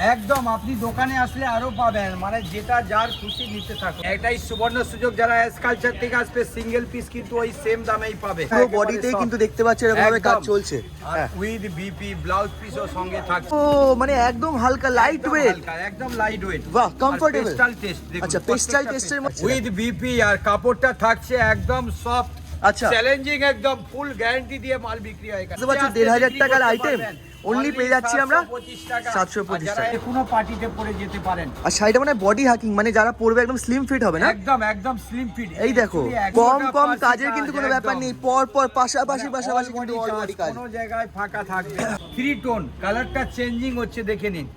একদম আপনি দোকানে আসলে আরো পাবেন, মানে যেটা যার খুশি নিতে থাকুন। এটাই সুবর্ণ সুযোগ, যারা এস কালচার থেকে আসবে সিঙ্গেল পিস কিন্তু ওই সেম দামেই পাবে। পুরো বডিতেই কিন্তু দেখতে পাচ্ছি এরকম ভাবে কাজ চলছে। আর উইথ বিপি ব্লাউজ পিসও সঙ্গে থাকছে। ও মানে একদম হালকা লাইট ওয়েট, একদম লাইট ওয়েট, বাহ কমফোর্টেবল। পেস্টাল টেস্ট দেখুন, আচ্ছা পেস্টাল টেস্টের মধ্যে উইথ বিপি, আর কাপড়টা থাকছে একদম সফট। আচ্ছা চ্যালেঞ্জিং, একদম ফুল গ্যারান্টি দিয়ে মাল বিক্রি হয়। বুঝতে পারছি 1500 টাকার আইটেম অনলি পেয়ে যাচ্ছি আমরা 725 টাকা। কোনো পার্টিতে পরে যেতে পারেন। আর শাড়িটা মানে বডি হাকিং, মানে যারা পরবে একদম স্লিম ফিট হবে না? একদম একদম স্লিম ফিট। এই দেখো কম কম কাজের কিন্তু কোনো ব্যাপার নেই, পর পর পাশাপাশি কিন্তু অল বডি কাজ, কোনো জায়গায় ফাঁকা থাকবে। থ্রি টোন কালারটা চেঞ্জিং হচ্ছে, দেখে নিন।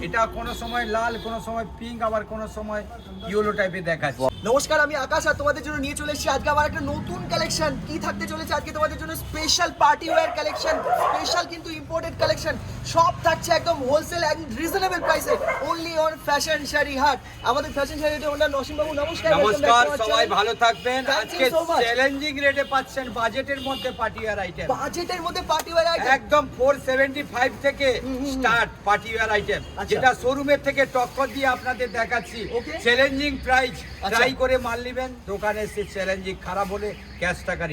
এটা কোনো সময় লাল, কোনো সময় পিঙ্ক, আবার কোনো সময় ইয়েলো টাইপের দেখাচ্ছে। নমস্কার, আমি আকাশ আর তোমাদের জন্য নিয়ে চলে এসেছি আজকে আবার একটা নতুন কালেকশন। কি থাকতে চলেছে আজকে তোমাদের জন্য? Special party wear collection, special কিন্তু ইম্পোর্টেড কালেকশন। সব থাকছে একদম হোলসেল এন্ড রিজনেবল প্রাইসে, অনলি অন ফ্যাশন শাড়ি হাট। আমাদের ফ্যাশন শাড়িতে ওনার নসীম বাবু, নমস্কার। নমস্কার, সবাই ভালো থাকবেন। আজকে চ্যালেঞ্জিং রেটে পাচ্ছেন বাজেটের মধ্যে পার্টি ওয়্যার আইটেম। বাজেটের মধ্যে পার্টি ওয়্যার আইটেম একদম 475 থেকে স্টার্ট পার্টি ওয়্যার আইটেম, যেটা শোরুমের থেকে টক্কর দিয়ে আপনাদের দেখাচ্ছি। চ্যালেঞ্জিং প্রাইস, ট্রাই করে মাল নেবেন। দোকানে এসে চ্যালেঞ্জিং খারাপ হলে ক্যাশ টাকা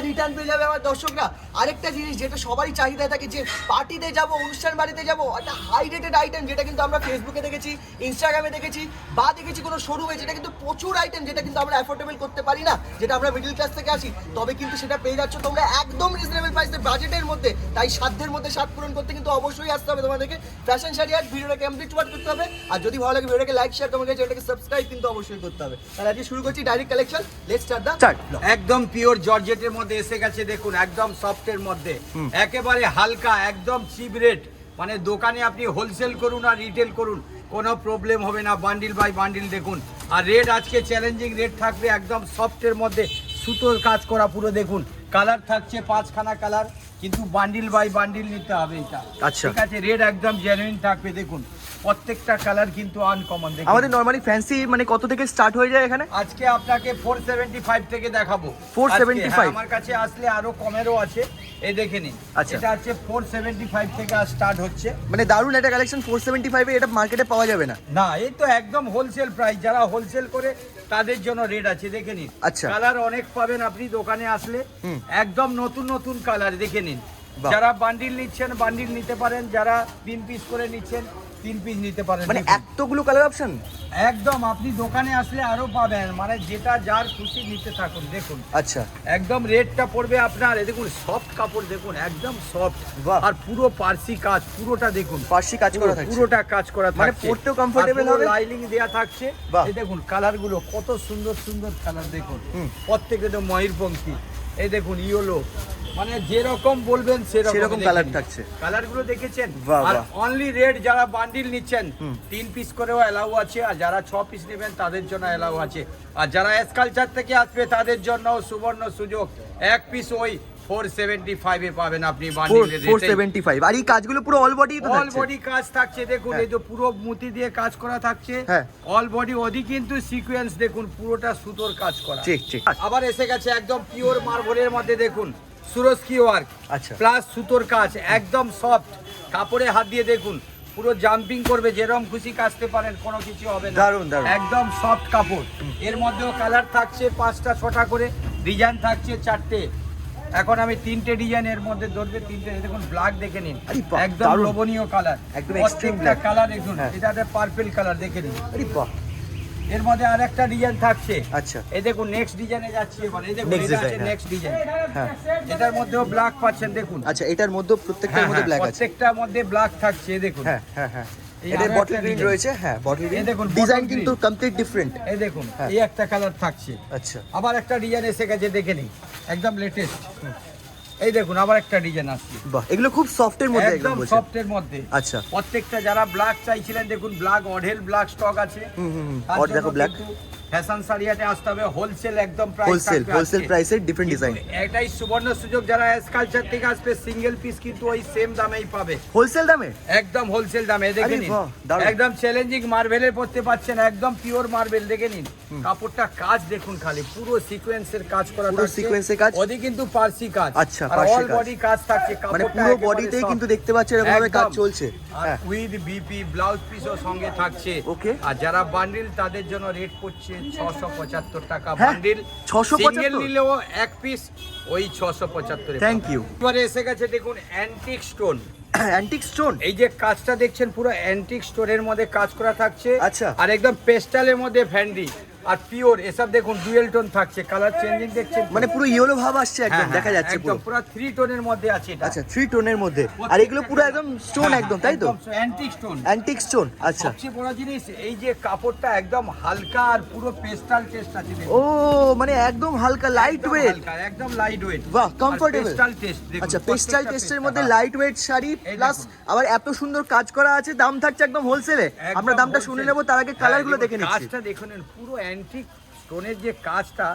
রিটার্ন পেয়ে যাবে আমার দর্শকরা। আরেকটা জিনিস যেটা সবারই চাহিদা থাকে, যে পার্টিতে যাব, অনুষ্ঠান বাড়িতে যাব, একটা হাই রেটেড আইটেম, যেটা কিন্তু আমরা ফেসবুকে দেখেছি, ইনস্টাগ্রামে দেখেছি, বা দেখেছি কোনো শোরুমে, যেটা কিন্তু প্রচুর আইটেম, যেটা কিন্তু আমরা অ্যাফোর্ডেবল করতে পারি না, যেটা আমরা মিডল ক্লাস থেকে আসি, তবে কিন্তু সেটা পেয়ে যাচ্ছ তোমরা একদম রিজনেবল প্রাইসে, বাজেটের মধ্যে। তাই সাধ্যের মধ্যে স্বাদ পূরণ করতে কিন্তু অবশ্যই আসতে হবে তোমাদেরকে ফ্যাশন শাড়ি হাট। ভিডিওটা কমপ্লিট করতে হবে, আর যদি ভালো লাগে ভিডিওটাকে লাইক শেয়ার, তোমাকে চ্যানেলটাকে সাবস্ক্রাইব কিন্তু অবশ্যই করতে হবে। তাহলে আজকে শুরু করছি direct collection. Let's start the chart. একদম পিওর জর্জেটের মধ্যে এসে গেছে, দেখুন একদম সফটের মধ্যে, একেবারে হালকা, একদম চিপ রেট। মানে দোকানে আপনি হোলসেল করুন আর রিটেল করুন, কোনো প্রবলেম হবে না। বান্ডিল বাই বান্ডিল দেখুন। আর রেট আজকে চ্যালেঞ্জিং রেট থাকবে, একদম সফটের মধ্যে সুতোর কাজ করা পুরো। দেখুন কালার থাকছে 5খানা কালার, কিন্তু বান্ডিল বাই বান্ডিল নিতে হবে এটা। আচ্ছা ঠিক আছে, রেট একদম জেনুইন থাকবে। দেখুন প্রত্যেকটা কালার কিন্তু আনকমন। দেখুন আমাদের নরমালি ফ্যান্সি মানে কত থেকে স্টার্ট হয়ে যায় এখানে? আজকে আপনাকে 475 থেকে দেখাবো। 475? আমার কাছে আসলে আরো কমেরও আছে, এই দেখে নিন। আচ্ছা এটা হচ্ছে 475 থেকে স্টার্ট হচ্ছে। মানে দারুণ একটা কালেকশন। 475 এ এটা মার্কেটে পাওয়া যাবে না। না, এই তো একদম হোলসেল প্রাইস, যারা হোলসেল করে তাদের জন্য রেট আছে, দেখে নিন। আচ্ছা কালার অনেক পাবেন আপনি দোকানে আসলে, একদম নতুন নতুন কালার, দেখে নিন। যারা বান্ডিল নিচ্ছেন বান্ডিল নিতে পারেন, যারা 3 পিস করে নিচ্ছেন 3 পিস নিতে পারেন। মানে এতগুলো কালার অপশন একদম আপনি দোকানে আসলে আরো পাবেন, মানে যেটা যার খুশি নিতে থাকুন। দেখুন আচ্ছা একদম রেটটা পড়বে আপনার, দেখুন সফট কাপড়, দেখুন একদম সফট, আর পুরো পার্সি কাজ, পুরোটা দেখুন পার্সি কাজ করা থাকছে, পুরোটা কাজ করা থাকছে, মানে পরতেও কমফোর্টেবল হবে। লাইনিং দেয়া থাকছে। এই দেখুন কালার গুলো কত সুন্দর সুন্দর কালার, দেখুন প্রত্যেকটা ময়ূরপঙ্খী, এই দেখুন ইয়েলো, মানে যেরকম বলবেন সেরকম কালার থাকছে। কালার গুলো দেখেছেন? আর অনলি রেট, যারা বান্ডিল নিচ্ছেন 3 পিস করেও এলাও আছে, আর যারা 6 পিস নেবেন তাদের জন্য এলাও আছে। আর যারা এস কালচার থেকে আসবে তাদের জন্য সুবর্ণ সুযোগ, 1 পিস ওই 475 এ পাবেন আপনি বান্ডিলের রেটে। 475। আর এই কাজগুলো পুরো অল বডি তো থাকছে? অল বডি কাজ থাকছে, দেখুন এই যে পুরো মুতি দিয়ে কাজ করা থাকছে। অল বডি ওদি কিন্তু সিকোয়েন্স, দেখুন পুরোটা সুতোর কাজ করা। ঠিক ঠিক। আবার এসে গেছে একদম পিওর মার্বেলের মধ্যে, দেখুন সুরস্কি ওয়ার্ক, আচ্ছা প্লাস সুতোর কাজ, একদম সফট কাপড়ে হাত দিয়ে দেখুন পুরো জাম্পিং করবে, যেরকম খুশি কাচতে পারেন, কোনো কিছু হবে না। দারুণ দারুণ, একদম সফট কাপড়। এর মধ্যেও কালার থাকছে 5টা 6টা করে, ডিজাইন থাকছে 4টে। এখন আমি 3টে ডিজাইন এর মধ্যে ধরবে, 3টে। দেখুন ব্ল্যাক দেখে নিন, একদম লোভনীয় কালার, একদম এক্সট্রিম ব্ল্যাক কালার। দেখুন এটাতে পার্পল কালার, দেখে নিন। আরে বাহ, এর মধ্যে আরেকটা ডিজাইন থাকছে। আচ্ছা এই দেখুন নেক্সট ডিজাইনে যাচ্ছি এবার, এই দেখুন এটা আছে নেক্সট ডিজাইন। হ্যাঁ, এটার মধ্যেও ব্ল্যাক পাচ্ছেন, দেখুন। আচ্ছা এটার মধ্যে প্রত্যেকটার মধ্যে ব্ল্যাক আছে? প্রত্যেকটার মধ্যে ব্ল্যাক থাকছে, দেখুন। হ্যাঁ হ্যাঁ হ্যাঁ, এটা বটল গ্রিন রয়েছে। হ্যাঁ বটল গ্রিন, দেখুন ডিজাইন কিন্তু কমপ্লিট ডিফারেন্ট। এই দেখুন এই একটা কালার থাকছে। আচ্ছা আবার একটা ডিজাইন এসে গেছে, দেখে নিন, একদম লেটেস্ট। এই দেখুন আবার একটা ডিজাইন আসছে। বাহ, এগুলো খুব সফটের মধ্যে, একদম সফটের মধ্যে। আচ্ছা প্রত্যেকটা যারা ব্ল্যাক চাইছিলেন, দেখুন ব্ল্যাক অঢেল ব্ল্যাক স্টক আছে। আর দেখো ব্ল্যাক ফ্যাশন শাড়িয়াতে আসতে হবে, হোলসেল একদম প্রাইস হোলসেল প্রাইসে ডিফারেন্ট ডিজাইন। এটাই সুবর্ণ সুযোগ, যারা কালচার থেকে আসবে সিঙ্গেল পিস কিন্তু ওই সেম দামেই পাবে, হোলসেল দামে, একদম হোলসেল দামে। দেখে আরে নিন, বাহ, দারুণ। একদম চ্যালেঞ্জিং মার্বেলের পড়তে পাচ্ছেন, একদম পিওর মার্বেল। দেখে নিন কাপড়টা, কাজ দেখুন খালি, পুরো সিকোয়েন্সের কাজ করা পুরো থাকছে, সিকোয়েন্সের কাজ। ওদি কিন্তু পার্সি কাজ, আচ্ছা, আর পার্সি অল কাজ। বডি কাজ থাকছে, মানে কাপড়টা পুরো একেবারে বডিতেই soft। কিন্তু দেখতে পাচ্ছেন এরকম ভাবে কাজ একদম। চলছে। আর হ্যাঁ, উইথ বিপি ব্লাউজ পিসও সঙ্গে থাকছে। Okay. আর যারা বান্ডিল তাদের জন্য রেট পড়ছে 675 টাকা হ্যাঁ, বান্ডিল। 675? সিঙ্গেল নিলেও এক পিস ওই 675। Thank you. এবারে এসে গেছে দেখুন অ্যান্টিক স্টোন। Antique stone. এই যে কাজটা দেখছেন পুরো অ্যান্টিক স্টোনের মধ্যে কাজ করা থাকছে। আচ্ছা। আর একদম পেস্টালের মধ্যে ফ্যান্ডি আর পিওর, এসব দেখুন ডুয়েল টোন থাকছে, কালার চেঞ্জিং দেখছেন মানে পুরো ইয়েলো ভাব আসছে একদম, হ্যাঁ, দেখা যাচ্ছে পুরো। একদম পুরো 3 টোনের মধ্যে আছে এটা। আচ্ছা, 3 টোনের মধ্যে, আর এগুলো পুরো একদম স্টোন একদম, তাই তো? Antique stone. Antique stone. আচ্ছা, সবচেয়ে বড় জিনিস এই যে কাপড়টা একদম হালকা আর পুরো পেস্টাল টেস্ট আছে দেখুন। ও মানে একদম হালকা লাইট একদম ওয়েট। হালকা, একদম লাইট ওয়েট। বাহ, comfortable। পেস্টাল টেস্ট দেখুন। আচ্ছা, পেস্টাল টেস্টের মধ্যে প্রত্যেকটা লাইট ওয়েট শাড়ি, এই প্লাস দেখুন। আবার এত সুন্দর কাজ করা আছে, দাম থাকছে একদম হোলসেলে। একদম আমরা দামটা শুনে wholesale। নেব, তার আগে হ্যাঁ, কালারগুলো দেখে দেখুন, নিচ্ছি। কাজটা দেখুন, পুরো অ্যান্টিক স্টোনের যে কাজটা,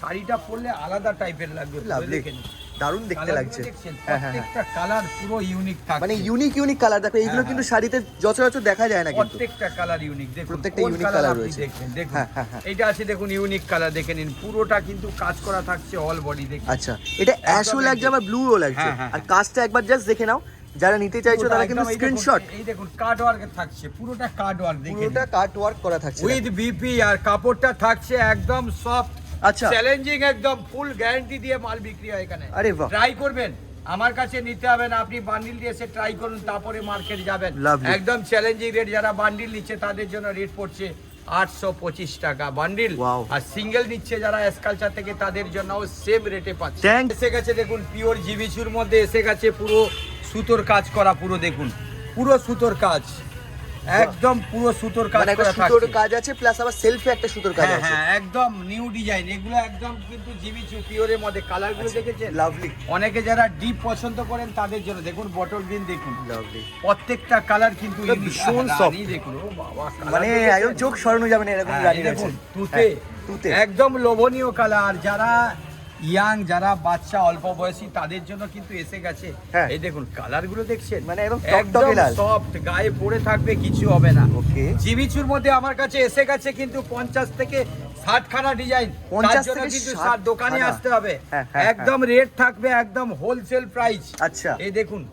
শাড়িটা পরলে আলাদা টাইপের লাগবে। লাভলি, দেখে নিন। দারুণ দেখতে কালারগুলো লাগছে। দেখছেন, হ্যাঁ, হ্যাঁ, হ্যাঁ। প্রত্যেকটা কালার পুরো ইউনিক থাকছে। মানে ইউনিক কালার, দেখো এইগুলো হ্যাঁ, কিন্তু শাড়িতে সচরাচর দেখা যায় না কিন্তু। প্রত্যেকটা কালার ইউনিক দেখুন, প্রত্যেকটা কোন unique কালার colour আপনি রয়েছে। দেখবেন দেখুন। হ্যাঁ, হ্যাঁ, হ্যাঁ। এইটা আছে দেখুন ইউনিক কালার, দেখে নিন পুরোটা কিন্তু কাজ করা থাকছে অল বডি দেখুন। আচ্ছা, এটা একদম অ্যাশও লাগছে, একদম। আবার ব্লুও লাগছে। হ্যাঁ, হ্যাঁ, আর হ্যাঁ। কাজটা একবার জাস্ট দেখে নাও, যারা নিতে চাইছো তারা কিন্তু একদম এই দেখুন, স্ক্রিনশট। এই দেখুন কাট ওয়ার্ক থাকছে, পুরোটা কাট ওয়ার্ক দেখুন, পুরোটা কাট ওয়ার্ক করা থাকছে। উইথ বিপি, আর কাপড়টা থাকছে একদম সফট, আচ্ছা। চ্যালেঞ্জিং, একদম ফুল গ্যারান্টি দিয়ে মাল বিক্রি হয় এখানে। আরে বাহ। ট্রাই করবেন, আমার কাছে নিতে হবে না, আপনি বান্ডিল দিয়ে এসে ট্রাই করুন, তারপরে মার্কেট যাবেন। Lovely। একদম চ্যালেঞ্জিং রেট, যারা বান্ডিল নিচ্ছে তাদের জন্য রেট পড়ছে 825 টাকা বান্ডিল। Wow। আর সিঙ্গেল নিচ্ছে যারা এসকালচার থেকে, তাদের জন্য সেম রেটে পাচ্ছে। Thanks। এসে গেছে দেখুন পিওর জিবিচুর মধ্যে, এসে গেছে পুরো সুতোর কাজ করা, পুরো দেখুন পুরো সুতোর কাজ, একদম পুরো সুতোর কাজ মানে একটা করা সুতোর থাকছে। কাজ আছে, প্লাস আবার সেলফে একটা সুতোর কাজ হ্যাঁ আছে। হ্যাঁ, একদম নিউ ডিজাইন এগুলো, একদম কিন্তু জিবিচু পিওরের মধ্যে। কালারগুলো দেখেছেন? লাভলি, অনেকে যারা ডিপ পছন্দ করেন তাদের জন্য দেখুন, বটল গ্রিন দেখুন, লাভলি। প্রত্যেকটা কালার কিন্তু এটা unique। ভীষণ রানী soft। দেখুন, ও বাবা, colour মানে দেখেছেন? একদম চোখ সরানো যাবে না এরকম হ্যাঁ, রানী এই দেখুন রয়েছে। তুতে, হ্যাঁ, তুতে। একদম লোভনীয় কালার। যারা ইয়াং, যারা বাচ্চা অল্প বয়সী, তাদের জন্য কিন্তু এসে গেছে। হ্যাঁ। এই দেখুন কালার গুলো দেখছেন, মানে একদম টকটকে লাল। সফট, গায়ে পরে থাকবে, কিছু হবে না। ওকে। জিবিচুর মধ্যে আমার কাছে এসে গেছে কিন্তু 50 থেকে 60 খানা ডিজাইন। 50 তার জন্য থেকে কিন্তু 60 দোকানে খানা। আসতে হবে। হ্যাঁ, হ্যাঁ, একদম রেট থাকবে একদম হোলসেল প্রাইস। আচ্ছা। এই দেখুন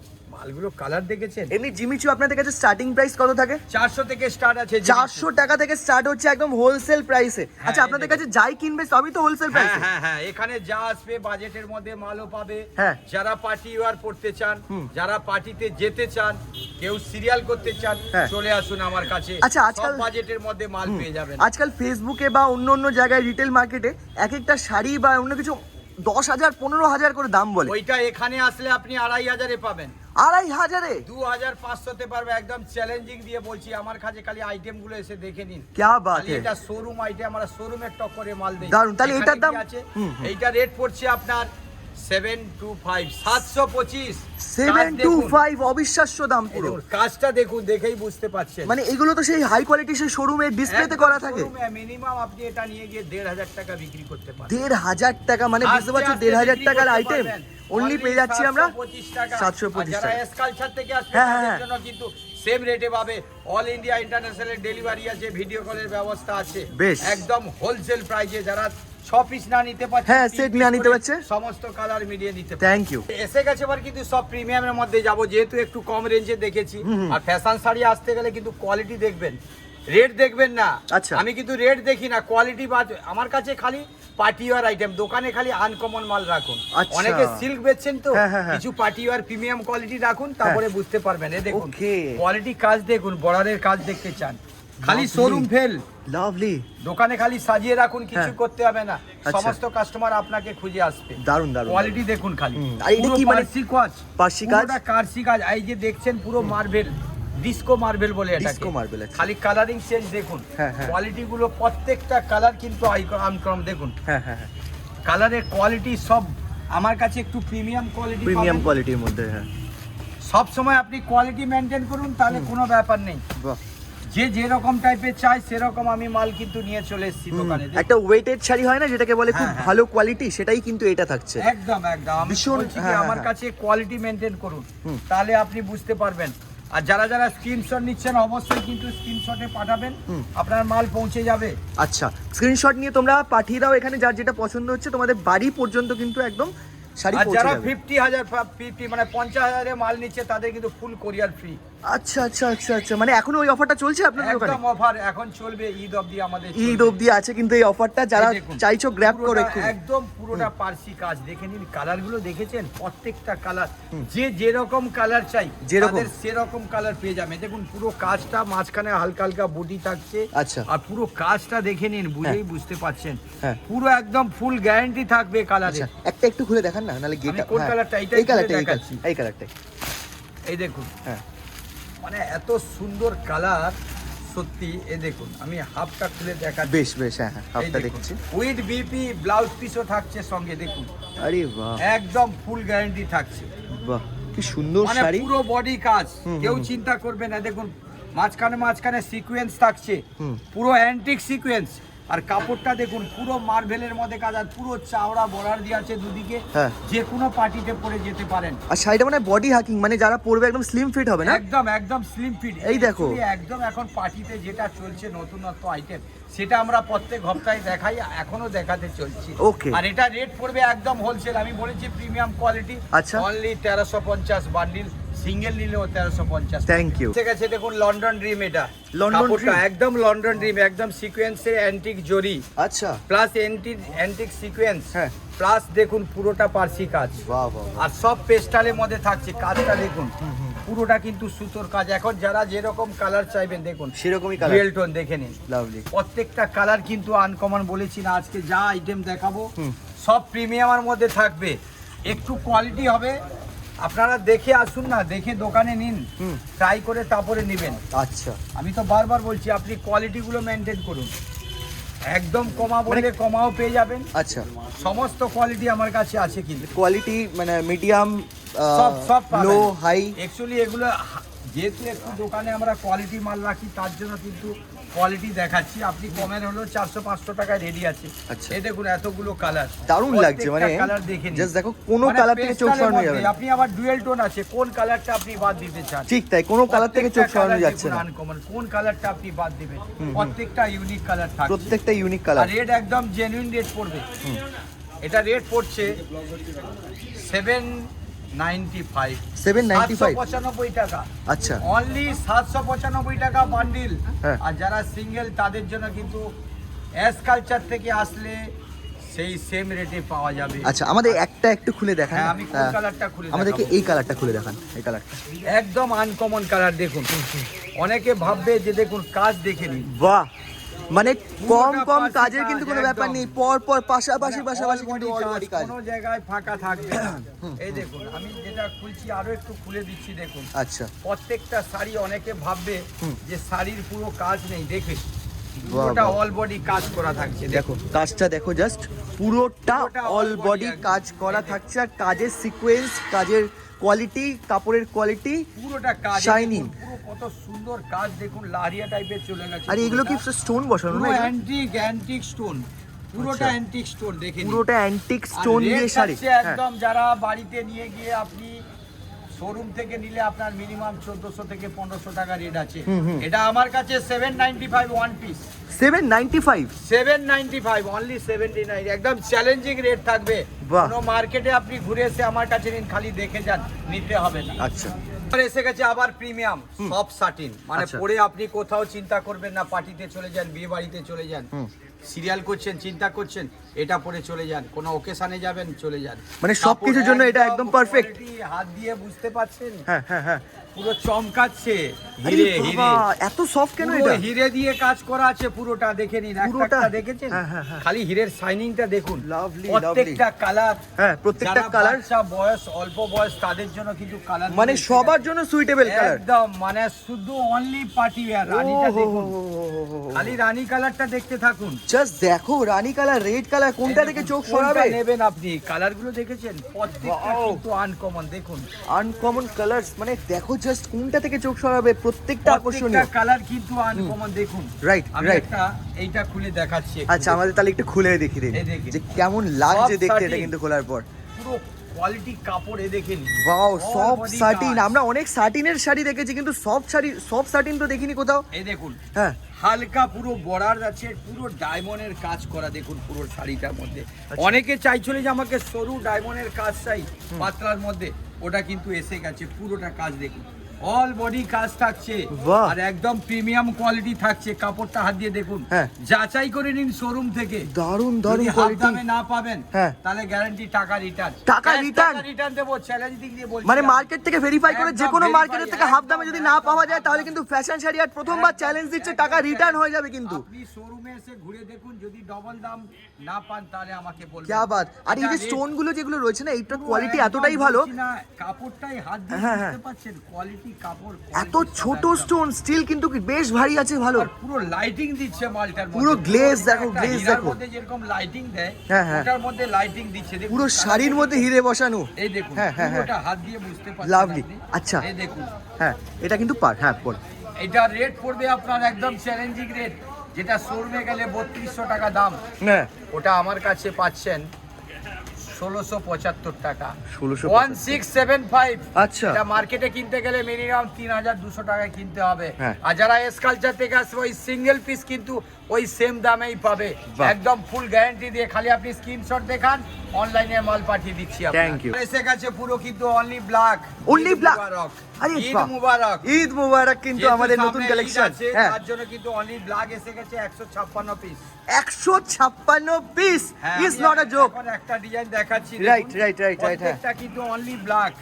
মালগুলো কালার দেখেছেন? এমনি জিমিচু আপনাদের কাছে স্টার্টিং প্রাইস কত থাকে? 400 থেকে স্টার্ট আছে। 400 টাকা থেকে স্টার্ট হচ্ছে একদম হোলসেল প্রাইসে। আচ্ছা, এই আপনাদের দেখুন। কাছে যাই কিনবে সবই তো হোলসেল হ্যাঁ প্রাইসে? হ্যাঁ হ্যাঁ, এখানে যা আসবে বাজেটের মধ্যে মালও পাবে। হ্যাঁ। যারা পার্টি ওয়ার পড়তে চান, হুম। যারা পার্টিতে যেতে চান, কেউ সিরিয়াল করতে চান, হ্যাঁ। চলে আসুন আমার কাছে। আচ্ছা, আজকাল সব বাজেটের মধ্যে মাল পেয়ে যাবেন। আজকাল ফেসবুকে বা অন্য অন্য জায়গায় রিটেল মার্কেটে এক একটা শাড়ি বা অন্য কিছু 10,000 15,000 করে দাম বলে। ওইটা এখানে আসলে আপনি 2,500-এ পাবেন, 2,500-এ? 2,500-তে পারবে। একদম চ্যালেঞ্জিং দিয়ে বলছি, আমার কাছে খালি আইটেম গুলো এসে দেখে নিন। क्या बात খালি है। এটা শোরুম আইটেম, আমরা শোরুমের টক্করে মাল দেই। দারুণ, তাহলে এখানে এটার কি দাম? আছে? হুম, হুম। এইটা রেট পড়ছে আপনার 725, 725। 725, অবিশ্বাস্য দাম পুরো। কাজটা দেখুন, দেখেই বুঝতে পারছেন। মানে এগুলো তো সেই হাই কোয়ালিটি, সেই শোরুমে ডিসপ্লেতে করা থাকে। মিনিমাম আপনি এটা নিয়ে গিয়ে 1,500 টাকা বিক্রি করতে পারেন। 1,500 টাকা, মানে বুঝতে পারছো 1,500 টাকার আইটেম অনলি পেয়ে যাচ্ছি আমরা 725 যারা টাকা। এসকালচার থেকে আসবে হ্যাঁ, তাদের হ্যাঁ। জন্য কিন্তু সেম রেটে পাবে। অল ইন্ডিয়া ইন্টারন্যাশনাল ডেলিভারি আছে, ভিডিও কলের ব্যবস্থা আছে। বেশ। একদম হোলসেল প্রাইসে, যারা 6 পিস না নিতে পারছে, হ্যাঁ, 3 set piece না নিতে করে পারছে। সমস্ত কালার মিলিয়ে নিতে পারছে। Thank you. এসে গেছে এবার কিন্তু সব প্রিমিয়ামের মধ্যে যাব, যেহেতু একটু কম রেঞ্জে দেখেছি। আর ফ্যাশন শাড়ি আসতে গেলে কিন্তু কোয়ালিটি দেখবেন, রেট দেখবেন না। আচ্ছা। আমি কিন্তু রেট দেখি না, কোয়ালিটি বাদ। আমার কাছে খালি পার্টি ওয়ার আইটেম, দোকানে খালি আনকমন মাল রাখুন। আচ্ছা। অনেকে সিল্ক বেচছেন তো, হ্যাঁ, হ্যাঁ, হ্যাঁ। কিছু পার্টি ওয়ার প্রিমিয়াম কোয়ালিটি রাখুন, তারপরে বুঝতে পারবেন। এই দেখুন Okay। কোয়ালিটি, কাজ দেখুন, বর্ডারের কাজ দেখতে চান, খালি Lovely। Showroom fail. লাভলি, দোকানে খালি সাজিয়ে রাখুন, কিছু হ্যাঁ। করতে হবে না। আচ্ছা। সমস্ত কাস্টমার আপনাকে খুঁজে আসবে। দারুণ দারুণ। কোয়ালিটি দেখুন খালি। আর এটা কি মানে পার্সি কাজ? পার্সি কাজ? পুরোটা কার্সি কাজ। এই যে দেখছেন পুরো মার্বেল, ডিস্কো মার্বেল বলে এটাকে। ডিস্কো মার্বেল আছে। খালি কালারিং চেঞ্জ দেখুন। হ্যাঁ, হ্যাঁ। কোয়ালিটি গুলো প্রত্যেকটা কালার কিন্তু আনকমন দেখুন। হ্যাঁ হ্যাঁ হ্যাঁ, কালারের কোয়ালিটি সব আমার কাছে একটু প্রিমিয়াম কোয়ালিটি। প্রিমিয়াম কোয়ালিটির মধ্যে। হ্যাঁ, সব সময় আপনি কোয়ালিটি মেনটেন করুন, তাহলে কোনো ব্যাপার নেই। বাহ, যে যেরকম টাইপের চাই সেরকম আমি মাল কিন্তু নিয়ে চলে এসেছি দোকানে। একটা ওয়েটেড শাড়ি হয় না যেটাকে বলে খুব হ্যাঁ, ভালো কোয়ালিটি, সেটাই কিন্তু এটা থাকছে। একদম একদম আমি ভীষণ, বলছি কি হ্যাঁ, আমার হ্যাঁ। কাছে কোয়ালিটি মেনটেন করুন, তাহলে আপনি বুঝতে পারবেন। আর যারা যারা স্ক্রিনশট নিচ্ছেন অবশ্যই কিন্তু স্ক্রিনশটে পাঠাবেন, আপনার মাল পৌঁছে যাবে। আচ্ছা, স্ক্রিনশট নিয়ে তোমরা পাঠিয়ে দাও, এখানে যার যেটা পছন্দ হচ্ছে তোমাদের বাড়ি পর্যন্ত কিন্তু একদম শাড়ি আর পৌঁছে যারা যাবে। 50,000 মানে 50,000 মাল নিচ্ছে তাদের কিন্তু ফুল কোরিয়ার ফ্রি। আচ্ছা আচ্ছা আচ্ছা আচ্ছা, মানে এখনো ওই অফারটা চলছে আপনাদের দোকানে? একদম অফার এখন চলবে, ঈদ অবধি আমাদের ঈদ অবধি আছে কিন্তু এই অফারটা, যারা এই দেখুন, চাইছো গ্র্যাব করে পুরোটা একটু। একদম পুরোটা পার্সি কাজ দেখে নিন, কালার গুলো দেখেছেন, প্রত্যেকটা কালার যে যেরকম কালার চাই যেরকম। তাদের সেরকম কালার পেয়ে যাবে। দেখুন পুরো কাজটা মাঝখানে হালকা হালকা বডি থাকছে, আচ্ছা। আর পুরো কাজটা দেখে নিন, বুঝেই বুঝতে পারছেন। হ্যাঁ। পুরো একদম ফুল গ্যারান্টি থাকবে কালারে। আচ্ছা, একটা একটু খুলে দেখান না, নাহলে গেট আমি কোন কালারটা? এইটাই এই কালারটা, খুলে এই দেখাচ্ছি। কালারটা, এই কালারটাই। এই দেখুন, হ্যাঁ, মানে এত সুন্দর কালার সত্যি। এই দেখুন আমি হাফটা খুলে দেখাচ্ছি। বেশ বেশ, হ্যাঁ হ্যাঁ, হাফটা দেখছি। উইথ বিপি ব্লাউজ পিসও থাকছে সঙ্গে, দেখুন আরে বাহ একদম ফুল গ্যারান্টি থাকছে। বাহ, কি সুন্দর মানে শাড়ি। পুরো বডি কাজ, কেউ চিন্তা করবে না। দেখুন মাঝখানে মাঝখানে সিকোয়েন্স থাকছে, পুরো অ্যান্টিক সিকোয়েন্স। আর কাপড়টা দেখুন পুরো মার্বেলের মধ্যে কাজ, আর পুরো চাওড়া বর্ডার দিয়ে আছে দুদিকে, হ্যাঁ। যে কোনো পার্টিতে পরে যেতে পারেন। আর শাড়িটা মানে বডি হাকিং, মানে যারা পরবে একদম স্লিম ফিট হবে না? একদম একদম স্লিম ফিট। এই দেখো। একদম এখন পার্টিতে যেটা চলছে নতুনত্ব আইটেম, সেটা আমরা প্রত্যেক সপ্তাহে দেখাই, এখনো দেখাতে চলছি। Okay. আর এটা রেট পড়বে একদম হোলসেল, আমি বলেছি প্রিমিয়াম কোয়ালিটি। আচ্ছা। অনলি 1350 বান্ডিল, সিঙ্গেল নিলেও 1350। Thank you. ঠিক আছে, দেখুন লন্ডন ড্রিম, এটা লন্ডন কাপড়টা ড্রিম? একদম লন্ডন ড্রিম, একদম সিকোয়েন্সে অ্যান্টিক জরি আচ্ছা, প্লাস অ্যান্টিক সিকোয়েন্স, হ্যাঁ। প্লাস দেখুন পুরোটা পার্সি কাজ। বাহ বাহ বাহ। আর সব পেস্টালের মধ্যে থাকছে কাজটা, দেখুন পুরোটা কিন্তু সুতোর কাজ। এখন যারা যেরকম কালার চাইবেন দেখুন সেরকমই কালার। ডুয়েল টোন দেখে নিন, লাভলি। প্রত্যেকটা কালার কিন্তু আনকমন। বলেছি না আজকে যা আইটেম দেখাবো সব প্রিমিয়ামের মধ্যে থাকবে, একটু কোয়ালিটি হবে। আপনারা দেখে আসুন না, দেখে দোকানে নিন, ট্রাই করে তারপরে নেবেন। আচ্ছা, আমি তো বারবার বলছি আপনি কোয়ালিটিগুলো মেনটেন করুন, একদম কমা বললে কমাও পেয়ে যাবেন। আচ্ছা, সমস্ত কোয়ালিটি আমার কাছে আছে কিন্তু কোয়ালিটি মানে মিডিয়াম, সব লো, হাই। অ্যাকচুয়ালি এগুলো যেহেতু একটু দোকানে আমরা কোয়ালিটি মাল রাখি, তার জন্য কিন্তু কোয়ালিটি দেখাচ্ছি। আপনি কমের হলো 400-500 টাকায় রেডি আছে। আচ্ছা। এই দেখুন এতগুলো কালার, দারুণ লাগছে, মানে কালার দেখে নিন। জাস্ট দেখো, কোনো মানে কালার থেকে চোখ পেস্টালের সরানো মধ্যে যাবে না। আপনি আবার ডুয়েল টোন আছে, কোন কালারটা আপনি বাদ দিতে চান? ঠিক তাই, কোনো কালার থেকে চোখ সরানো যাচ্ছে না। আনকমন কোন কালারটা আপনি বাদ দিবেন? প্রত্যেকটা ইউনিক কালার থাকছে, প্রত্যেকটা ইউনিক আর কালার। রেট একদম জেনুইন রেট পড়বে। এটা রেট পড়ছে 795 795 795 টাকা। আচ্ছা, অনলি 795 টাকা বান্ডিল। হ্যাঁ। আর যারা সিঙ্গেল তাদের জন্য কিন্তু এস কালচার থেকে আসলে সেই সেম রেটে পাওয়া যাবে। আচ্ছা, আমাদের একটা একটু খুলে দেখান। হ্যাঁ, আমি কোন কালারটা খুলে আমাদেরকে দেখাবো? এই কালারটা খুলে দেখান, এই কালারটা। একদম আনকমন কালার দেখুন। অনেকে ভাববে যে দেখুন কাজ দেখে নিন, বাহ, মানে কম পুরোটা কম পার্সি কাজের কাজ, কিন্তু কোনো ব্যাপার একদম। নেই, পর পর পাশাপাশি পাশাপাশি All কিন্তু body all body কাজ। কোনো জায়গায় ফাঁকা থাকবে না। এই দেখুন আমি যেটা খুলছি আরো একটু খুলে দিচ্ছি, দেখুন আচ্ছা, প্রত্যেকটা শাড়ি। অনেকে ভাববে যে শাড়ির পুরো কাজ নেই, দেখে বাহ, পুরোটা বাহ। অল বডি কাজ করা থাকছে। দেখো কাজটা দেখো, জাস্ট পুরোটা পুরোটা অল all বডি body কাজ একদম। করা এই দেখো। থাকছে, আর কাজের সিকোয়েন্স, কাজের কোয়ালিটি, কাপড়ের কোয়ালিটি, পুরোটা কাজ Shining। দেখুন, পুরো কত সুন্দর কাজ দেখুন, লারিয়া টাইপের চলে গেছে। আর এগুলো কি পুরোটা। স্টোন বসানো পুরো না এগুলো? অ্যান্টিক স্টোন, পুরোটা আচ্ছা। অ্যান্টিক স্টোন দেখে নিন। পুরোটা অ্যান্টিক আর স্টোন rate দিয়ে শাড়ি। থাকছে হ্যাঁ। একদম, যারা বাড়িতে নিয়ে গিয়ে আপনি শোরুম থেকে নিলে আপনার মিনিমাম 1400 থেকে 1500 টাকা রেট আছে। এটা আমার কাছে 795 ওয়ান পিস, 795। 795 অনলি 79, একদম চ্যালেঞ্জিং রেট থাকবে। বাহ। কোনো মার্কেটে আপনি ঘুরে এসে আমার কাছে নিন, খালি দেখে যান, নিতে হবে না। আচ্ছা, এবার এসে গেছে আবার প্রিমিয়াম সব সাটিন, মানে আচ্ছা। পরে আপনি কোথাও চিন্তা করবেন না, পার্টিতে চলে যান, বিয়ে বাড়িতে চলে যান, সিরিয়াল করছেন, চিন্তা করছেন, এটা পরে চলে যান, কোনো ওকেশনে যাবেন, চলে যান। মানে সবকিছুর জন্য এটা একদম perfect। quality, হাত দিয়ে বুঝতে পারছেন, হ্যাঁ হ্যাঁ হ্যাঁ। পুরো চমকাচ্ছে। আরে হিরে বাবা, হিরে এত সফট কেন পুরো এটা? হিরে দিয়ে কাজ করা আছে, পুরোটা দেখে নিন। পুরোটা? একটা দেখেছেন, হ্যাঁ, হ্যাঁ, হ্যাঁ। খালি হিরের শাইনিংটা দেখুন। Lovely, প্রত্যেকটা কালার, হ্যাঁ, প্রত্যেকটা colour। বয়স অল্প বয়স তাদের জন্য কিন্তু কালার, মানে সবার জন্য সুইটেবল কালার। একদম, মানে শুধু অনলি পার্টি ওয়্যার। রানীটা দেখুন, খালি রানী কালারটা দেখতে থাকুন। জাস্ট দেখো, রানী কালার, রেড কালার, কোনটা থেকে চোখ সরাবে? কোনটা নেবেন আপনি? কালারগুলো দেখেছেন, প্রত্যেকটা Wow। কিন্তু আনকমন। দেখুন আনকমন কালার্স, মানে দেখো জাস্ট কোনটা থেকে চোখ সরাবে, প্রত্যেকটা আকর্ষণীয়। কালার কিন্তু আনকমন দেখুন। রাইট আমি রাইট। একটা এইটা খুলে দেখাচ্ছি একটু। আচ্ছা আমাদের তাহলে একটু খুলে দেখি দিন এই দেখি। যে কেমন লাগছে সব দেখতে এটা satin। কিন্তু খোলার পর। পুরো কোয়ালিটি কাপড় দেখেন। ওয়াও, All সব body সাটিন। কাজ। আমরা অনেক সাটিনের শাড়ি দেখেছি কিন্তু সব সাটিন তো দেখিনি কোথাও। এই দেখুন হ্যাঁ হালকা পুরো বর্ডার আছে, পুরো ডায়মন্ডের কাজ করা দেখুন পুরো শাড়িটার মধ্যে। আচ্ছা। অনেকে চাইছিল যে আমাকে সরু ডায়মন্ডের কাজ চাই পাতলার মধ্যে, ওটা কিন্তু এসে গেছে। পুরোটা কাজ দেখুন, অল বডি কাজ থাকছে বাহ। আর একদম প্রিমিয়াম কোয়ালিটি থাকছে। কাপড়টা হাত দিয়ে দেখুন, হ্যাঁ। যাচাই করে নিন শোরুম থেকে। দারুণ যদি দারুণ হাফ কোয়ালিটি। দামে না পাবেন হ্যাঁ। তাহলে গ্যারান্টি টাকা রিটার্ন। টাকা return? রিটার্ন দেবো, চ্যালেঞ্জ দিক দিয়ে বলছি। মানে আমি। মার্কেট থেকে ভেরিফাই করে যে একদম কোনো verify, মার্কেটের থেকে হাফ দামে একদম, যদি না পাওয়া যায় একদম। তাহলে কিন্তু ফ্যাশন শাড়ি আর প্রথমবার চ্যালেঞ্জ দিচ্ছে, টাকা রিটার্ন হয়ে যাবে কিন্তু। আপনি শোরুমে এসে ঘুরে দেখুন, যদি ডবল দাম না পান তাহলে আমাকে বলবেন। क्या बात। আর এই এটা যে rate স্টোন গুলো যেগুলো রয়েছে না, এইটার পুরো কোয়ালিটি একদম এতটাই ভালো। বলছি না, কাপড়টাই হাত দিয়ে হ্যাঁ, হ্যাঁ। বুঝতে পারছেন কোয়ালিটি কাপড়। এত quality সব ছোট একদম। স্টোন স্টিল কিন্তু কি বেশ ভারী আছে, ভালো। আর পুরো লাইটিং দিচ্ছে মালটার মধ্যে। পুরো glaze এটা দেখো, একটা glaze হীরার দেখো। মধ্যে যেরকম লাইটিং দেয়, হ্যাঁ, হ্যাঁ। ওটার মধ্যে লাইটিং দিচ্ছে দেখুন। পুরো শাড়ির মধ্যে হিরে বসানো। এই দেখুন, হ্যাঁ, হ্যাঁ, হ্যাঁ। পুরোটা হাত দিয়ে বুঝতে পারছেন Lovely। আপনি। আচ্ছা। এই দেখুন, হ্যাঁ এটা কিন্তু হ্যাঁ পর। এটা রেট পড়বে আপনার একদম চ্যালেঞ্জিং রেট, যেটা শোরুমে গেলে 3200 টাকা দাম, হ্যাঁ ওটা আমার কাছে পাচ্ছেন 1675 টাকা। 1675 1675। আচ্ছা। এটা মার্কেটে কিনতে গেলে মিনিমাম 3200 টাকায় কিনতে হবে। হ্যাঁ। আর যারা এসকালচার থেকে আসবে ওই সিঙ্গেল পিস কিন্তু ওই সেম দামেই পাবে। বাহ। একদম ফুল গ্যারান্টি দিয়ে, খালি আপনি স্ক্রিনশট দেখান, অনলাইনে মাল পাঠিয়ে দিচ্ছি আপনার। Thank you। এসে গেছে পুরো কিন্তু অনলি ব্ল্যাক। Only black? আরে ঈদ বাহ। মুবারক। ঈদ মুবারক কিন্তু যেহেতু আমাদের সামনে নতুন ঈদ কালেকশন। আছে, হ্যাঁ তার জন্য কিন্তু অনলি ব্ল্যাক এসে গেছে 156 পিস। 156 পিস ইজ আমি নট আ জোক। এখন একটা ডিজাইন দেখাচ্ছি। Right, দেখুন। right, right, হ্যাঁ। প্রত্যেকটা কিন্তু only black.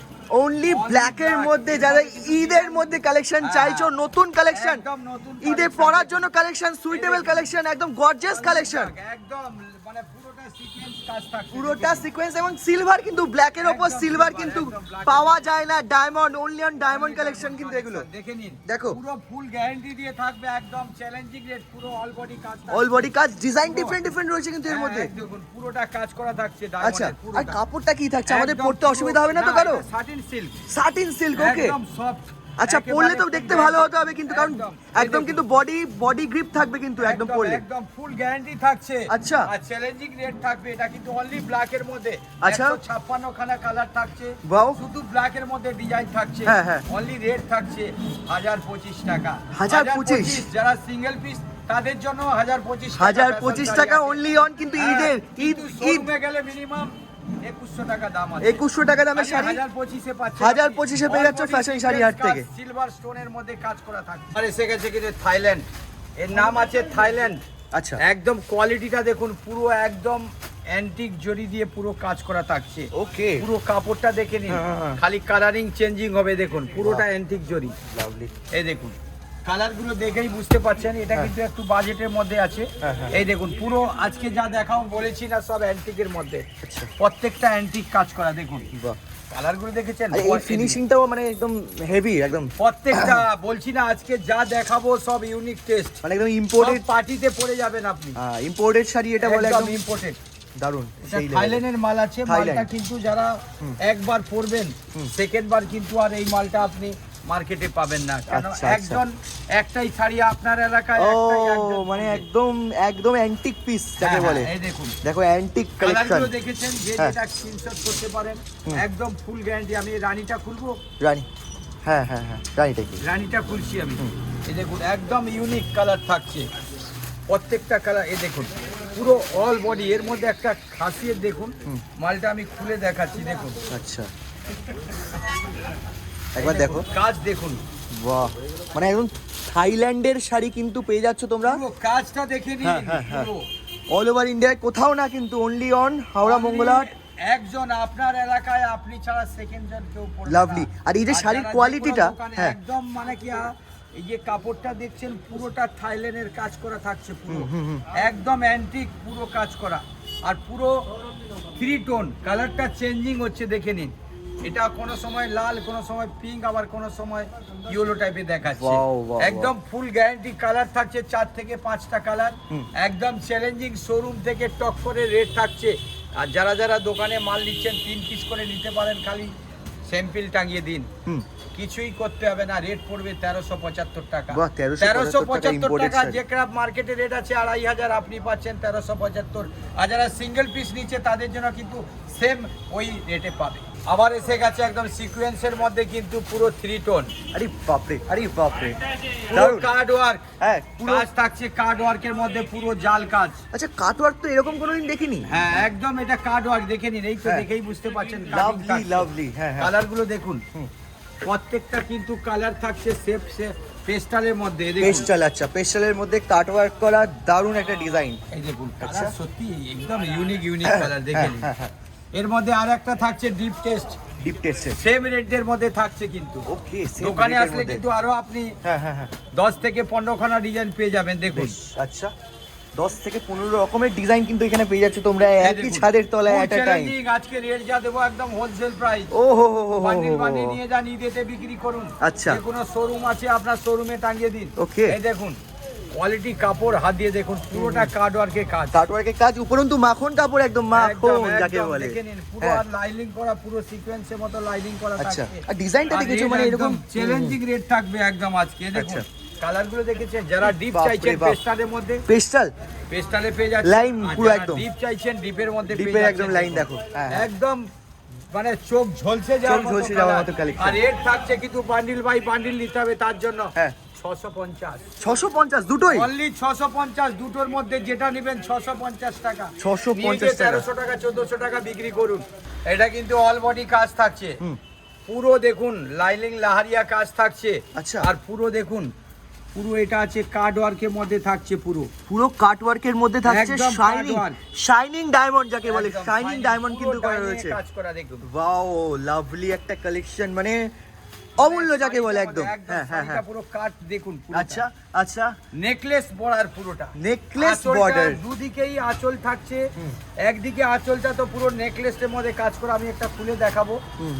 Only Only black এর black। মধ্যে যারা ঈদের মধ্যে কালেকশন হ্যাঁ। চাইছো, নতুন কালেকশন, একদম নতুন ঈদে collection। পরার জন্য কালেকশন, সুইটেবল কালেকশন, একদম গর্জিয়াস কালেকশন। একদম মানে পুরোটা সিকোয়েন্স কাজ থাকছে। পুরোটা সিকোয়েন্স এবং সিলভার কিন্তু ব্ল্যাক এর উপর একদম সিলভার silver, কিন্তু একদম black পাওয়া যায় না। Diamond, only on diamond collection কিন্তু এগুলো। দেখে নিন, দেখো। পুরো ফুল গ্যারান্টি দিয়ে থাকবে, একদম চ্যালেঞ্জিং রেট, পুরো অল বডি কাজ থাকবে। অল বডি কাজ, ডিজাইন পুরো। ডিফারেন্ট ডিফারেন্ট রয়েছে কিন্তু এর মধ্যে। হ্যাঁ, দেখুন পুরোটা কাজ করা থাকছে আচ্ছা, ডায়মন্ডের পুরোটা। আর কাপড়টা কি থাকছে? আমাদের একদম পড়তে পুরো- অসুবিধা হবে না তো কারো? সাটিন সিল্ক, সাটিন সিল্ক, ওকে। একদম সফট। আচ্ছা, পরলে তো দেখতে ভালো হতে হবে কিন্তু, কারণ একদম কিন্তু বডি গ্রিপ থাকবে কিন্তু একদম পরলে। একদম ফুল গ্যারান্টি থাকছে। আচ্ছা। আর চ্যালেঞ্জিং রেট থাকবে। এটা কিন্তু অনলি ব্ল্যাক এর মধ্যে। আচ্ছা। 156 খানা কালার থাকছে। Wow। শুধু ব্ল্যাক এর মধ্যে ডিজাইন থাকছে। হ্যাঁ, হ্যাঁ। অনলি রেট থাকছে 1025 টাকা। 1025 যারা সিঙ্গেল পিস তাদের জন্য 1025 1025 টাকা অনলি অন কিন্তু ঈদের ঈদ ঈদ শোরুমে গেলে মিনিমাম 2100 টাকা দাম আছে। 2100 টাকা দামের শাড়ি 1025 এ পাচ্ছেন। 1025 এ পেয়ে যাচ্ছ ফ্যাশন শাড়ি হাট থেকে। সিলভার স্টোনের মধ্যে কাজ করা থাকে। আর এসে গেছে কিন্তু থাইল্যান্ড। এর নাম আছে থাইল্যান্ড। আচ্ছা। একদম কোয়ালিটিটা দেখুন, পুরো একদম অ্যান্টিক জরি দিয়ে পুরো কাজ করা থাকছে। ওকে। পুরো কাপড়টা দেখে নিন, হ্যাঁ। খালি কালারিং চেঞ্জিং হবে দেখুন, পুরোটা বাহ। অ্যান্টিক জরি। লাভলি। এই দেখুন কালারগুলো দেখেই বুঝতে পারছেন, এটা হ্যাঁ। কিন্তু একটু বাজেটের মধ্যে আছে। হ্যাঁ, হ্যাঁ। এই দেখুন পুরো আজকে যা দেখাও বলেছি না, সব অ্যান্টিকের মধ্যে। আচ্ছা। প্রত্যেকটা অ্যান্টিক কাজ করা দেখুন। বাহ। কালারগুলো দেখেছেন? আর এই ফিনিশিংটাও মানে একদম হেভি, একদম প্রত্যেকটা বলছি না, আজকে যা দেখাবো সব ইউনিক টেস্ট। মানে একদম ইম্পোর্টেড পার্টিতে পরে যাবেন আপনি। ইম্পোর্টেড শাড়ি এটা বলে, একদম ইম্পোর্টেড। দারুণ। এটা সেই থাইল্যান্ডের মাল আছে। থাইল্যান্ড। মালটা কিন্তু যারা একবার পরবেন, সেকেন্ড বার কিন্তু আর এই মালটা আপনি মার্কেটে পাবেন না। কারণ আচ্ছা, আচ্ছা। একজন একটাই শাড়ি আপনার এলাকায় ও একটাই একজন মানে পরবে। একদম একদম অ্যান্টিক পিস যাকে হ্যাঁ, বলে। হ্যাঁ, এই দেখুন দেখো অ্যান্টিক কালেকশন। কালারগুলো দেখেছেন, যে হ্যাঁ। যেটা স্ক্রিনশট করতে পারেন। একদম ফুল গ্যারান্টি। আমি এই রানীটা খুলবো, রানী। হ্যাঁ হ্যাঁ হ্যাঁ, রানীটা কি? রানীটা খুলছি আমি। এই দেখুন একদম ইউনিক কালার থাকছে, প্রত্যেকটা কালার। এই দেখুন পুরো অল বডি। এর মধ্যে একটা খাসিয়ত দেখুন, মালটা আমি খুলে দেখাচ্ছি দেখুন। আচ্ছা, একবার দেখো কাজ দেখুন, বাহ, মানে একদম থাইল্যান্ডের শাড়ি কিন্তু পেয়ে যাচ্ছ তোমরা পুরো কাজটা দেখে নিন। হ্যাঁ, হ্যাঁ, হ্যাঁ। পুরো অল ওভার ইন্ডিয়ায় কোথাও না কিন্তু, অনলি অন হাওড়া মঙ্গলহাট। একজন আপনার এলাকায়, আপনি ছাড়া সেকেন্ড জন কেউ পড়বে না। Lovely। আর এই যে শাড়ির যারা কোয়ালিটিটা, যে কোনো দোকানে হ্যাঁ। একদম মানে কি এই যে কাপড়টা দেখছেন, পুরোটা থাইল্যান্ডের কাজ করা থাকছে পুরো। একদম অ্যান্টিক পুরো কাজ করা। আর পুরো 3 টোন, কালারটা চেঞ্জিং হচ্ছে দেখে নিন। এটা কোনো সময় লাল, কোনো সময় পিঙ্ক, আবার কোনো সময় ইয়েলো টাইপের দেখাচ্ছে। Wow, wow, একদম ফুল গ্যারান্টি কালার থাকছে, 4 থেকে 5টা কালার। একদম চ্যালেঞ্জিং, শোরুম থেকে টক করে রেট থাকছে। আর যারা যারা দোকানে মাল নিচ্ছেন 3 পিস করে নিতে পারেন, খালি স্যাম্পল টাঙিয়ে দিন, হুম কিছুই করতে হবে না, রেট পড়বে 1375 টাকা। বাহ, 1375 imported টাকা, শাড়ি। যে ক্রাফট মার্কেটে রেট আছে 2500, আপনি পাচ্ছেন 1375। আর যারা সিঙ্গেল পিস নিচ্ছে তাদের জন্য কিন্তু সেম ওই রেটে পাবে। আবার এসে গেছে একদম সিকোয়েন্সের মধ্যে কিন্তু পুরো 3 টোন, আরে বাপরে, আরে বাপরে, পুরো দারুণ। কার্ড ওয়ার্ক, হ্যাঁ পুরো। কাজ থাকছে কার্ড ওয়ার্কের মধ্যে, পুরো জাল কাজ। আচ্ছা, কাটওয়ার্ক তো এরকম কোনোদিন দেখিনি। হ্যাঁ একদম, এটা কার্ড ওয়ার্ক, দেখে নিন, এই তো হ্যাঁ। দেখেই বুঝতে পারছেন। লাভলি লাভলি, হ্যাঁ হ্যাঁ। কালার গুলো দেখুন, হুম। প্রত্যেকটা কিন্তু কালার থাকছে সেফ পেস্টালের মধ্যে। এই দেখুন, পেস্টাল, আচ্ছা পেস্টালের মধ্যে কাটওয়ার্ক করা দারুণ একটা ডিজাইন। এই দেখুন আচ্ছা। কালার সত্যি একদম ইউনিক কালার, দেখে হ্যাঁ নিন। হ্যাঁ হ্যাঁ, এর মধ্যে আর একটা থাকছে ডিপ টেস্ট, ডিপ টেস্টের। সেম রেটের মধ্যে থাকছে কিন্তু। ওকে, দোকানে আসলে কিন্তু আরো আপনি হ্যাঁ হ্যাঁ হ্যাঁ, 10 থেকে 15 খানা ডিজাইন পেয়ে যাবেন। দেখুন বেশ, আচ্ছা 10 থেকে 15 রকমের ডিজাইন কিন্তু এখানে পেয়ে যাচ্ছে তোমরা এই একই দেখুন, ছাদের তলায় full এট আ টাইম। challenging, আজকে রেট যা দেবো একদম হোলসেল প্রাইস। ও হো হো হো বান্ডিল হো, বান্ডিল হো। নিয়ে যান, ঈদেতে বিক্রি করুন। আচ্ছা। যে কোনো শোরুম আছে আপনার শোরুমে টাঙিয়ে দিন। Okay. এই দেখুন কোয়ালিটি কাপড়, হাত দিয়ে দেখুন, পুরোটা কার্ড ওয়ার্কের কাজ। কাটওয়ার্কের কাজ, উপরন্তু মাখন কাপড়, একদম মাখন একদম, যাকে একদম, বলে। দেখে নিন, পুরো হ্যাঁ। আর লাইনিং করা, পুরো সিকোয়েন্সের মতো লাইনিং করা আচ্ছা, থাকছে। আর ডিজাইনটা দেখেছো মানে এরকম চ্যালেঞ্জিং রেট থাকবে একদম আজকে। দেখুন আচ্ছা। কালার গুলো দেখেছেন, যারা ডিপ বাপরে চাইছেন বাপ। পেস্টারের মধ্যে, পেস্টাল পেস্টালে পেয়ে যাচ্ছেন। Line আর পুরো যারা একদম। ডিপ চাইছেন ডিপের মধ্যে পেয়ে ডিপের যাচ্ছেন। একদম লাইন দেখো, হ্যাঁ হ্যাঁ। একদম মানে চোখ ঝলসে যাওয়ার চোখ ঝলসে যাওয়ার মতো colour। collection। আর রেট থাকছে কিন্তু বান্ডিল বাই বান্ডিল নিতে হবে, তার জন্য হ্যাঁ। 650। 650 দুটোই। অনলি 650, দুটোর মধ্যে যেটা নেবেন 650 টাকা। 650 টাকা। 1300 টাকা 1400 টাকা বিক্রি করুন। এটা কিন্তু অল বডি কাজ থাকছে, হুম। পুরো দেখুন লাইনিং লাহারিয়া কাজ থাকছে। আচ্ছা। আর পুরো দেখুন, পুরো এটা আছে কার্ড ওয়ার্কের মধ্যে থাকছে পুরো। পুরো কাটওয়ার্কের মধ্যে থাকছে একদম শাইনিং, কাটওয়ার্ক। শাইনিং ডায়মন্ড যাকে বলে, একদম শাইনিং fine, ডায়মন্ড পুরো কিন্তু করা diamond এ রয়েছে। কাজ করা দেখুন। ওয়াও, লাভলি একটা কালেকশন, মানে অমূল্য যাকে বলে একদম। হ্যাঁ হ্যাঁ হ্যাঁ, পুরো কাট দেখুন। আচ্ছা আচ্ছা, নেকলেস বর্ডার পুরোটা, নেকলেস আঁচলটা বর্ডার। দুদিকেই আঁচল থাকছে। একদিকে আঁচলটা তো পুরো নেকলেসের মধ্যে কাজ করা, আমি একটা খুলে দেখাবো।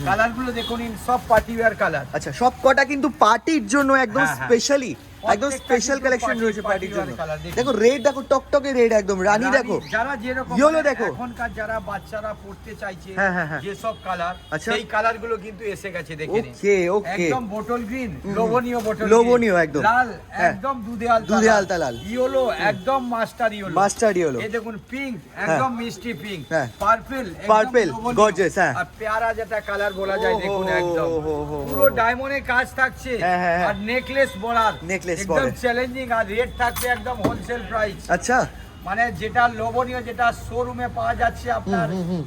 কালার গুলো দেখুন, সব পার্টি ওয়্যার কালার। আচ্ছা, সব কটা কিন্তু পার্টির জন্য একদম হ্যাঁ, হ্যাঁ। স্পেশালি, একদম প্রত্যেকটা স্পেশাল কিন্তু কালেকশন party- রয়েছে পার্টির party জন্য। wear colour দেখুন। দেখো রেড, দেখো টকটকে রেড, একদম রানী দেখো, যারা যেরকম ইয়েলো মানে দেখো। এখনকার যারা বাচ্চারা পড়তে চাইছে, হ্যাঁ, হ্যাঁ, হ্যাঁ। যে সব কালার, আচ্ছা। সেই কালার গুলো কিন্তু এসে গেছে, দেখে নিন। ওকে ওকে, একদম বোতল গ্রিন, লোভনীয় বোতল লোভনীয় একদম। লাল, হ্যাঁ। একদম দুধে আলতা দুধে আলতা লাল। ইয়েলো, একদম মাস্টার ইয়েলো, মাস্টার্ড ইয়েলো। এই দেখুন পিঙ্ক, একদম মিষ্টি পিঙ্ক, হ্যাঁ। পার্পল, Purple, gorgeous, হ্যাঁ। আর পেয়ারা যেটা কালার বলা যায়, ও, দেখুন হো, একদম হো, হো, হো, পুরো হো। ডায়মন্ডের কাজ থাকছে। হ্যাঁ, হ্যাঁ, হ্যাঁ। আর নেকলেস বর্ডার, Necklace একদম border। চ্যালেঞ্জিং। আর রেট থাকবে একদম হোলসেল প্রাইস, আচ্ছা, মানে যেটা লোভনীয়, যেটা শোরুমে পাওয়া যাচ্ছে আপনার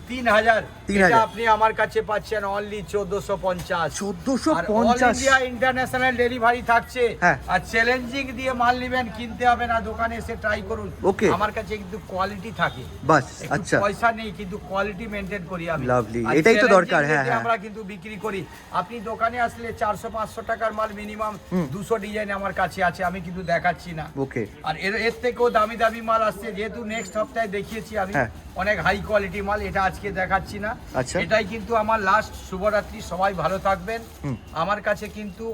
3000, 3000 এটা আপনি আমার কাছে পাচ্ছেন অনলি 1450। 1450 ইন্ডিয়া ইন্টারন্যাশনাল ডেলিভারি থাকছে। হ্যাঁ। আর চ্যালেঞ্জিং দিয়ে মাল নেবেন, কিনতে হবে না, দোকানে এসে ট্রাই করুন। Okay. আমার কাছে কিন্তু কোয়ালিটি থাকে, বাস, একটু আচ্ছা পয়সা নেই কিন্তু কোয়ালিটি মেনটেন করি আমি। Lovely, আর এটাই তো challenging দরকার, হ্যাঁ, rate এ হ্যাঁ। আমরা কিন্তু বিক্রি করি। আপনি দোকানে আসলে 400-500 টাকার মাল মিনিমাম 200 ডিজাইন আমার কাছে আছে, আমি কিন্তু দেখাচ্ছি না। ওকে, আর এর থেকেও দামি দামি মাল আসছে, যেহেতু নেক্সট সপ্তাহে দেখিয়েছি আমি হ্যাঁ। অনেক হাই কোয়ালিটি মাল, এটা আজকে দেখাচ্ছি না। আচ্ছা। এটাই কিন্তু আমার লাস্ট শুভরাত্রি, সবাই ভালো থাকবেন। আমার কাছে কিন্তু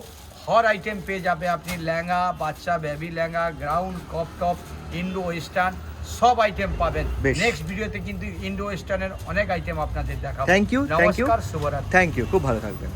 হর আইটেম পেয়ে যাবে আপনি, লেহেঙ্গা, বাচ্চা বেবি লেহেঙ্গা, গ্রাউন্ড, কপ টপ, ইন্ডো ওয়েস্টার্ন, সব আইটেম পাবেন। বেশ। নেক্সট ভিডিওতে কিন্তু ইন্ডো ওয়েস্টার্নের অনেক আইটেম আপনাদের দেখাবো। থ্যাংক ইউ, থ্যাংক ইউ, নমস্কার, শুভরাত্রি। থ্যাংক ইউ, খুব ভালো থাকবেন।